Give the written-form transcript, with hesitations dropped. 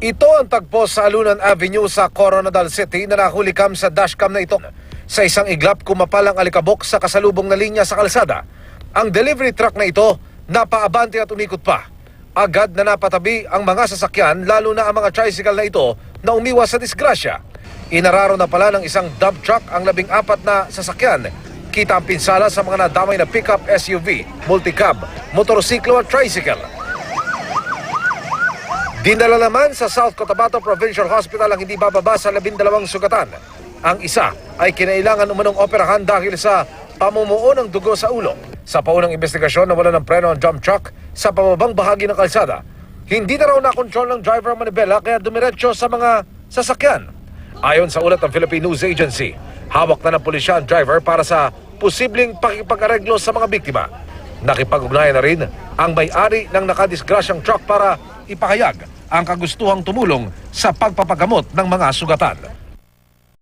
Ito ang tagpo sa Alunan Avenue sa Coronadal City na nahulikam sa dashcam na ito. Sa isang iglap, kumapalang alikabok sa kasalubong na linya sa kalsada. Ang delivery truck na ito, napaabante at umikot pa. Agad na napatabi ang mga sasakyan, lalo na ang mga tricycle na ito na umiwas sa disgrasya. Inararo na pala ng isang dump truck ang 14 na sasakyan. Kita ang pinsala sa mga nadamay na pickup SUV, multicab, motorsiklo at tricycle. Dinala naman sa South Cotabato Provincial Hospital ang hindi bababa sa 12 sugatan. Ang isa ay kinailangan umanong operahan dahil sa pamumuo ng dugo sa ulo. Sa paunang investigasyon, nawala ng preno ang dump truck sa pababang bahagi ng kalsada. Hindi na raw nakontrol ng driver ang manibela kaya dumiretso sa mga sasakyan. Ayon sa ulat ng Philippine News Agency, hawak na ng pulisya ang driver para sa posibleng pakikipag-areglo sa mga biktima. Nakipag-ugnayan na rin ang may-ari ng nakadisgrasyang truck para ipahayag ang kagustuhang tumulong sa pagpapagamot ng mga sugatan.